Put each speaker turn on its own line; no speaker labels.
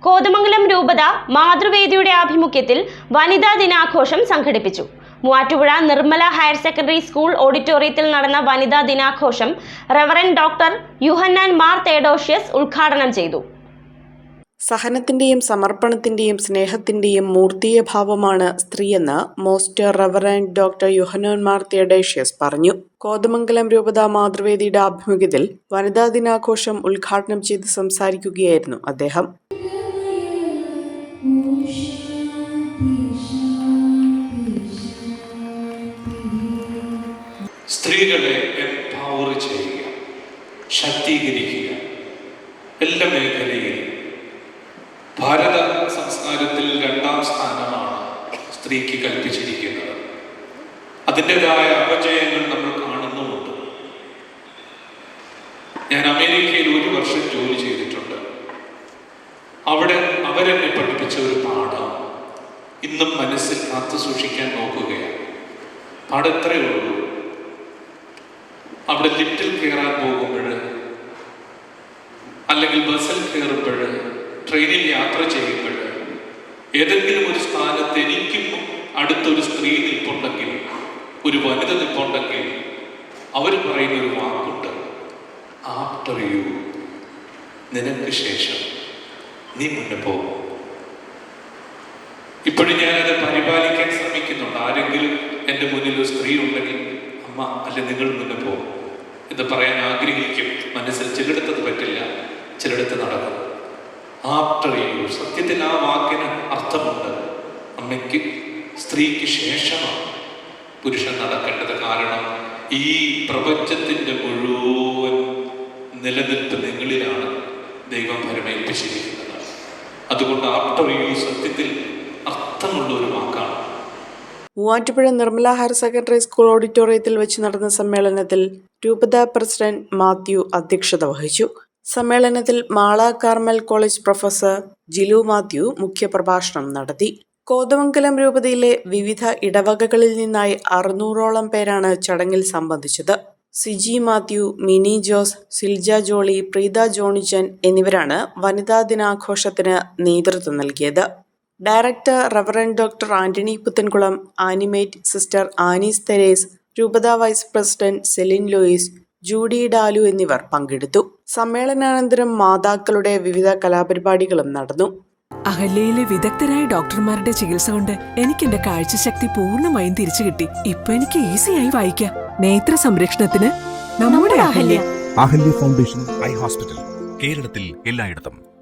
കോതമംഗലം രൂപത മാതൃവേദിയുടെ ആഭിമുഖ്യത്തിൽ വനിതാ ദിനാഘോഷം സംഘടിപ്പിച്ചു. Muvattupuzha Nirmala higher secondary school ഓഡിറ്റോറിയത്തിൽ നടന്ന വനിതാ ദിനാഘോഷം റവറൻഡ് ഡോക്ടർ യുഹന്നാൻ മാർ തേഡോഷ്യസ് ഉദ്ഘാടനം ചെയ്തു.
സഹനത്തിന്റെയും സമർപ്പണത്തിന്റെയും സ്നേഹത്തിന്റെയും മൂർത്തീയ ഭാവമാണ് സ്ത്രീയെന്ന് most reverend doctor Yuhanon Mar Theodosius പറഞ്ഞു. കോതമംഗലം രൂപത മാതൃവേദിയുടെ ആഭിമുഖ്യത്തിൽ വനിതാ ദിനാഘോഷം ഉദ്ഘാടനം ചെയ്ത് സംസാരിക്കുകയായിരുന്നു അദ്ദേഹം.
സ്ത്രീകളെ എംപവർ ചെയ്യുക, ശാക്തീകരിക്കുക. എല്ലാ മേഖലയിലും ഭാരത സംസ്കാരത്തിൽ 2ാം സ്ഥാനമാണ് സ്ത്രീക്ക് കൽപ്പിച്ചിരിക്കുന്നത്. അതിൻ്റെതായ അപജയങ്ങൾ നമ്മൾ കാണുന്നുമുണ്ട്. ഞാൻ അമേരിക്കയിൽ 1 വർഷം ജോലി ചെയ്തിട്ടുണ്ട്. അവിടെ അവരെന്നെ പഠിപ്പിച്ച ഒരു പാഠം ഇന്നും മനസ്സിൽ കാത്തു സൂക്ഷിക്കാൻ നോക്കുകയാണ്. പാഠം എത്രയേ ഉള്ളൂ. അവിടെ ലിഫ്റ്റിൽ കയറാൻ പോകുമ്പോൾ, അല്ലെങ്കിൽ ബസ്സിൽ കയറുമ്പോൾ, ട്രെയിനിൽ യാത്ര ചെയ്യുമ്പോൾ, ഏതെങ്കിലും ഒരു സ്ഥാനത്ത് എനിക്കും അടുത്തൊരു സ്ത്രീ നിൽപ്പുണ്ടെങ്കിൽ, ഒരു വനിത നിൽപ്പുണ്ടെങ്കിൽ, അവർ പറയുന്ന ഒരു വാക്കുണ്ട്, ആഫ്റ്റർ യു, നിനക്ക് ശേഷം നീ മുന്നേ പോകും. ഇപ്പോഴും ഞാനത് പരിപാലിക്കാൻ ശ്രമിക്കുന്നുണ്ട്. ആരെങ്കിലും എൻ്റെ മുന്നിൽ ഒരു സ്ത്രീ ഉണ്ടെങ്കിൽ, അമ്മ അല്ലെ നിങ്ങൾ മുന്നേ പോകും എന്ന് പറയാൻ ആഗ്രഹിക്കും. മനസ്സിൽ ചിലയിടത്തത് പറ്റില്ല, ചിലയിടത്ത് നടക്കും. ആഫ്റ്റർ യു, സത്യത്തിൽ ആ വാക്കിന് അർത്ഥമുണ്ട്. അമ്മയ്ക്ക്, സ്ത്രീക്ക് ശേഷമാണ് പുരുഷൻ നടക്കേണ്ടത്. കാരണം ഈ പ്രപഞ്ചത്തിൻ്റെ മുഴുവൻ നിലനിൽപ്പ് നിങ്ങളിലാണ് ദൈവം ഭരമേൽപ്പിച്ചിരിക്കുന്നത്. അതുകൊണ്ട് ആഫ്റ്റർ യു സത്യത്തിൽ അർത്ഥമുള്ള ഒരു വാക്കാണ്.
Muvattupuzha Nirmala higher secondary school ഓഡിറ്റോറിയത്തിൽ വെച്ച് നടന്ന സമ്മേളനത്തിൽ രൂപത പ്രസിഡന്റ് മാത്യു അധ്യക്ഷത വഹിച്ചു. സമ്മേളനത്തിൽ Mala Carmel college professor Jilu Mathew മുഖ്യപ്രഭാഷണം നടത്തി. കോതമംഗലം രൂപതയിലെ വിവിധ ഇടവകകളിൽ നിന്നായി 600ഓളം പേരാണ് ചടങ്ങിൽ സംബന്ധിച്ചത്. സിജി മാത്യു, മിനി ജോസ്, സിൽജ ജോളി, പ്രീത ജോണിച്ചൻ എന്നിവരാണ് വനിതാ ദിനാഘോഷത്തിന് നേതൃത്വം നൽകിയത്. Director reverend doctor Antony Puthenkulam, animator sister Annies Theres, രൂപത വൈസ് പ്രസിഡന്റ് സെലിൻ ലൂയിസ്, ജൂഡി ഡാലു എന്നിവർ പങ്കെടുത്തു. സമ്മേളനാനന്തരം മാതാക്കളുടെ വിവിധ കലാപരിപാടികളും നടന്നു.
അഹല്യയിലെ വിദഗ്ധരായ ഡോക്ടർമാരുടെ ചികിത്സ കൊണ്ട് എനിക്ക് എന്റെ കാഴ്ചശക്തി പൂർണ്ണമായും തിരിച്ചു കിട്ടി. ഇപ്പൊ എനിക്ക് ഈസിയായി വായിക്കാം. നേത്ര സംരക്ഷണത്തിന് നമ്മുടെ Ahalya.
Ahalya foundation eye hospital, കേരളത്തിൽ എല്ലായിടത്തും.